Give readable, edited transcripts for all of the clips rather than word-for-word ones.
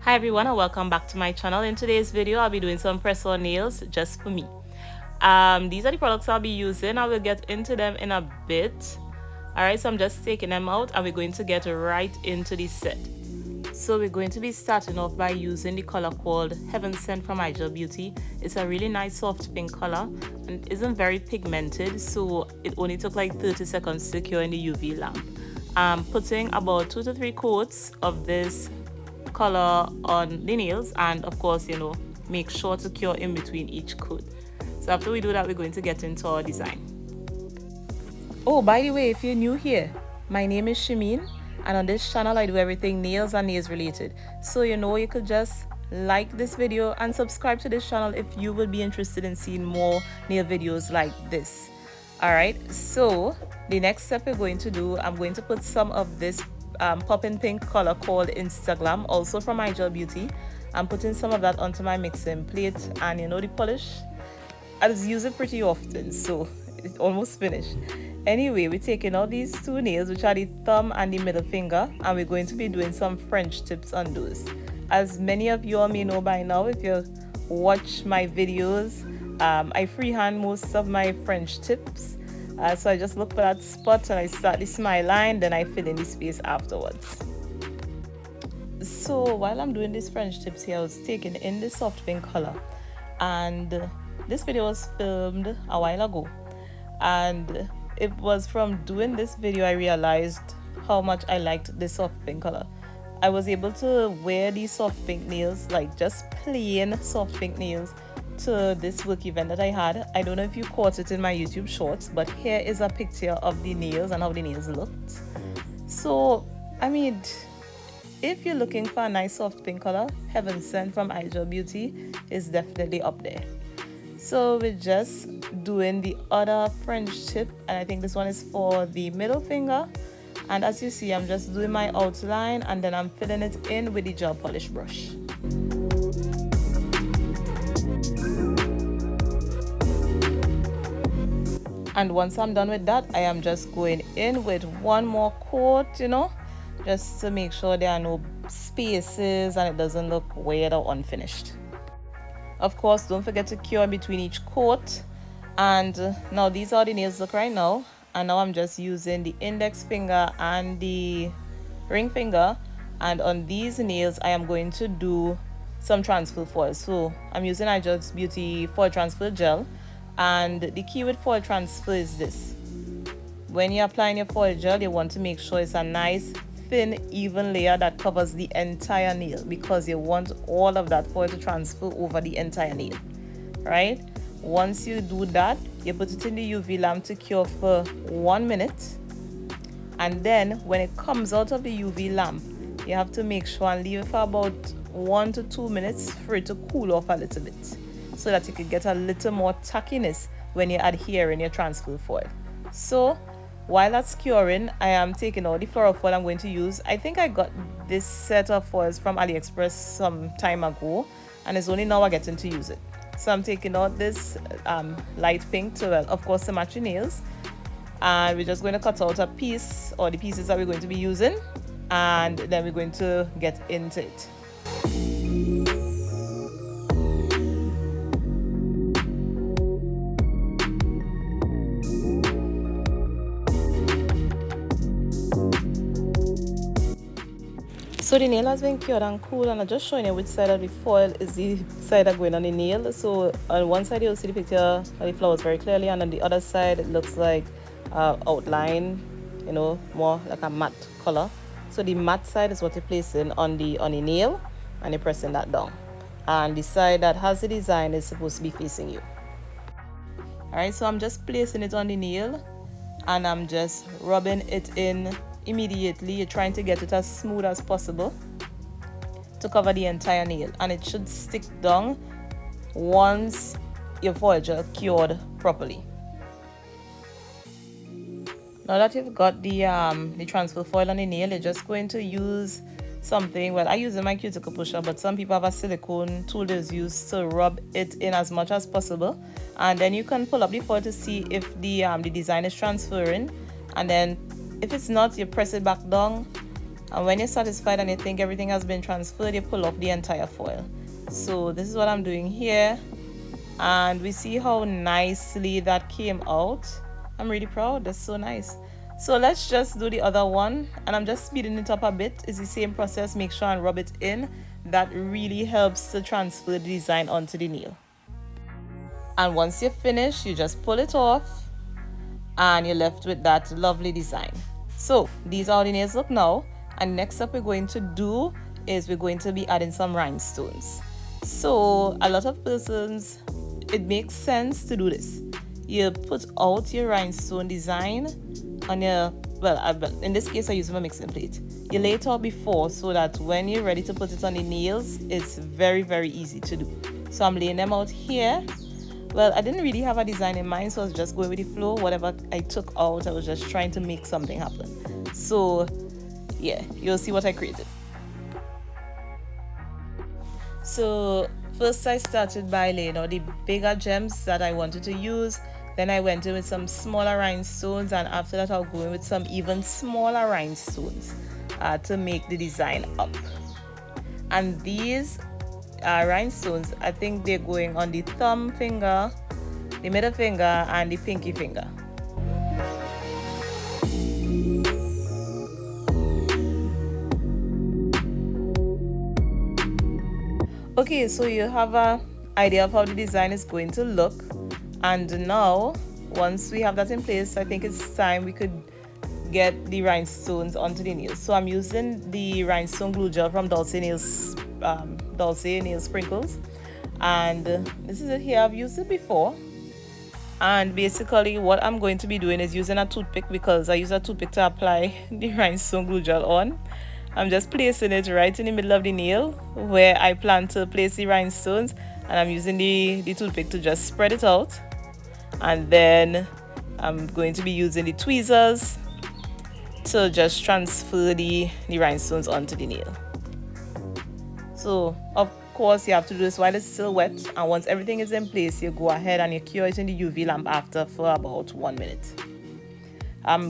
Hi everyone and welcome back to my channel. In today's video I'll be doing some press-on nails just for me. These are the products I'll be using. I will get into them in a bit. Alright, so I'm just taking them out and we're going to get right into the set. So we're going to be starting off by using the color called Heaven Sent from iGel Beauty. It's a really nice soft pink color and isn't very pigmented, so it only took like 30 seconds to cure in the UV lamp. I'm putting about 2 to 3 coats of this color on the nails, and of course, make sure to cure in between each coat. So after we do that, we're going to get into our design. Oh, by the way, if you're new here, my name is Shimeen, and on this channel I do everything nails and nails related. So you could just like this video and subscribe to this channel if you will be interested in seeing more nail videos like this. Alright, so the next step we're going to do, I'm going to put some of this popping pink color called Instagram, also from iGel Beauty. I'm putting some of that onto my mixing plate, and the polish, I just use it pretty often, so it's almost finished. Anyway, we're taking out these two nails, which are the thumb and the middle finger, and we're going to be doing some French tips on those. As many of you all may know by now, if you watch my videos, I freehand most of my French tips. So I just look for that spot and I start the smile line, then I fill in the space afterwards. So while I'm doing these French tips here, I was taking in the soft pink color, and this video was filmed a while ago, and it was from doing this video I realized how much I liked this soft pink color. I was able to wear these soft pink nails, like just plain soft pink nails, to this work event that I had. I don't know if you caught it in my YouTube shorts, but here is a picture of the nails and how the nails looked. So I mean, if you're looking for a nice soft pink color, Heaven Sent from iGel Beauty is definitely up there. So we're just doing the other French tip, and I think this one is for the middle finger. And as you see, I'm just doing my outline and then I'm filling it in with the gel polish brush. And once I'm done with that, I am just going in with one more coat, just to make sure there are no spaces and it doesn't look weird or unfinished. Of course, don't forget to cure in between each coat. And now these are the nails look right now. And now I'm just using the index finger and the ring finger. And on these nails, I am going to do some transfer foil. So I'm using iGel Beauty foil transfer gel. And the key with foil transfer is this: when you're applying your foil gel, you want to make sure it's a nice thin even layer that covers the entire nail, because you want all of that foil to transfer over the entire nail, right? Once you do that, you put it in the UV lamp to cure for 1 minute, and then when it comes out of the UV lamp, you have to make sure and leave it for about 1 to 2 minutes for it to cool off a little bit, so that you can get a little more tackiness when you're adhering your transfer foil. So while that's curing, I am taking out the floral foil I'm going to use. I think I got this set of foils from AliExpress some time ago, and it's only now I'm getting to use it. So I'm taking out this light pink to, well, of course, to match the nails. And we're just going to cut out a piece, or the pieces that we're going to be using, and then we're going to get into it. So the nail has been cured and cool, and I'm just showing you which side of the foil is the side that's going on the nail. So on one side you'll see the picture of the flowers very clearly, and on the other side it looks like outline, more like a matte color. So the matte side is what you're placing on the nail, and you're pressing that down. And the side that has the design is supposed to be facing you. Alright, so I'm just placing it on the nail, and I'm just rubbing it in immediately. You're trying to get it as smooth as possible to cover the entire nail, and it should stick down once your foil gel cured properly. Now that you've got the transfer foil on the nail, you're just going to use something. Well, I use my cuticle pusher, but some people have a silicone tool that's used to rub it in as much as possible, and then you can pull up the foil to see if the design is transferring, and then if it's not, you press it back down And when you're satisfied and you think everything has been transferred, you pull off the entire foil. So this is what I'm doing here, and we see how nicely that came out. I'm really proud. That's so nice. So let's just do the other one, and I'm just speeding it up a bit. It's the same process. Make sure and rub it in. That really helps to transfer the design onto the nail. And once you're finished, you just pull it off and you're left with that lovely design. So these are how the nails look now, and next up we're going to do is we're going to be adding some rhinestones. So a lot of persons, it makes sense to do this. You put out your rhinestone design on your, well, in this case I use my mixing plate. You lay it out before so that when you're ready to put it on the nails, it's very, very easy to do. So I'm laying them out here. Well, I didn't really have a design in mind, so I was just going with the flow. Whatever I took out, I was just trying to make something happen. So yeah, you'll see what I created. So first I started by laying out the bigger gems that I wanted to use. Then I went in with some smaller rhinestones, and after that I'll go in with some even smaller rhinestones to make the design up. And these rhinestones, I think they're going on the thumb finger, the middle finger, and the pinky finger. Okay, so you have an idea of how the design is going to look, and now once we have that in place, I think it's time we could get the rhinestones onto the nails. So I'm using the rhinestone glue gel from Dulce nail sprinkles, and this is it here. I've used it before, and basically what I'm going to be doing is using a toothpick, because I use a toothpick to apply the rhinestone glue gel on. I'm just placing it right in the middle of the nail where I plan to place the rhinestones, and I'm using the toothpick to just spread it out, and then I'm going to be using the tweezers to just transfer the rhinestones onto the nail. So of course you have to do this while it's still wet, and once everything is in place, you go ahead and you cure it in the UV lamp after for about 1 minute.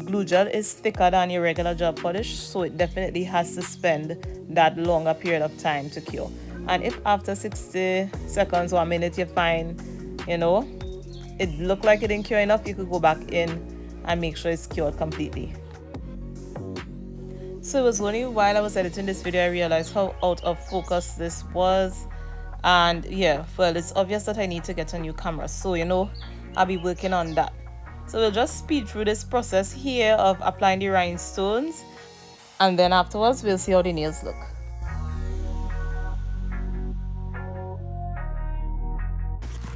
Glue gel is thicker than your regular gel polish, so it definitely has to spend that longer period of time to cure. And if after 60 seconds or a minute you find, it looked like it didn't cure enough, you could go back in and make sure it's cured completely. So it was only while I was editing this video I realized how out of focus this was, and yeah, well, it's obvious that I need to get a new camera, so I'll be working on that. So we'll just speed through this process here of applying the rhinestones, and then afterwards we'll see how the nails look.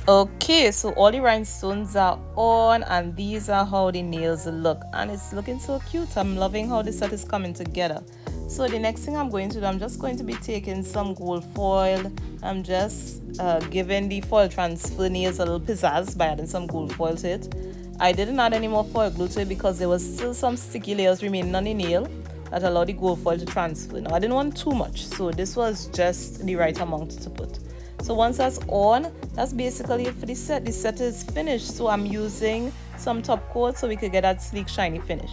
Okay, so all the rhinestones are on, and these are how the nails look, and it's looking so cute. I'm loving how the set is coming together. So the next thing I'm going to do, I'm just going to be taking some gold foil. I'm just giving the foil transfer nails a little pizzazz by adding some gold foil to it. I didn't add any more foil glue to it because there was still some sticky layers remaining on the nail that allowed the gold foil to transfer. Now I didn't want too much, so this was just the right amount to put. So once that's on, that's basically it for the set. The set is finished, so I'm using some top coat so we could get that sleek shiny finish.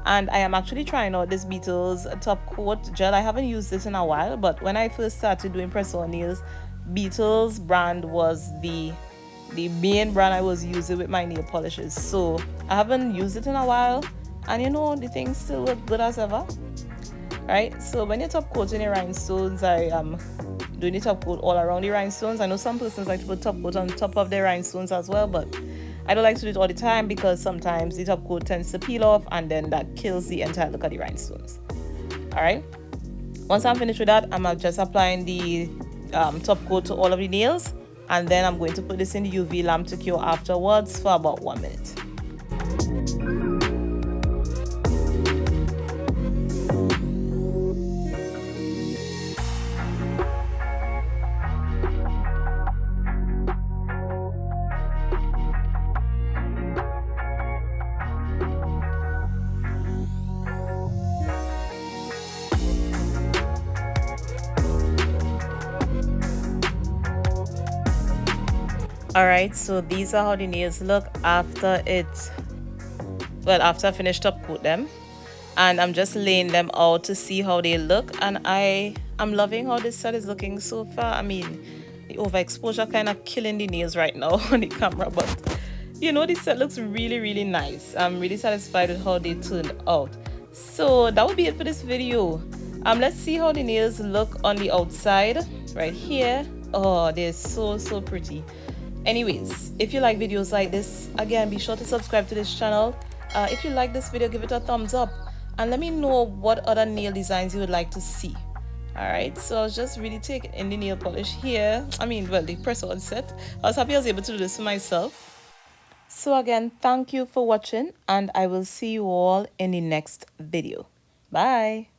And I am actually trying out this Beetles top coat gel. I haven't used this in a while, but when I first started doing press-on nails, Beetles brand was the main brand I was using with my nail polishes. So I haven't used it in a while, and the things still look good as ever. Right, so when you're top coating your rhinestones, I am doing the top coat all around the rhinestones. I know some persons like to put top coat on top of their rhinestones as well, but I don't like to do it all the time because sometimes the top coat tends to peel off, and then that kills the entire look of the rhinestones. Alright, once I'm finished with that, I'm just applying the top coat to all of the nails, and then I'm going to put this in the UV lamp to cure afterwards for about 1 minute. Alright, so these are how the nails look after I finished top coat them. and I'm just laying them out to see how they look, and I'm loving how this set is looking so far. I mean, the overexposure kind of killing the nails right now on the camera, but you know, this set looks really, really nice. I'm really satisfied with how they turned out. So that would be it for this video. Let's see how the nails look on the outside right here. Oh, they're so, so pretty. Anyways, if you like videos like this, again, be sure to subscribe to this channel. If you like this video, give it a thumbs up and let me know what other nail designs you would like to see. Alright, so I was just really taking in the nail polish here. I mean, well, the press-on set. I was happy I was able to do this for myself. So again, thank you for watching, and I will see you all in the next video. Bye.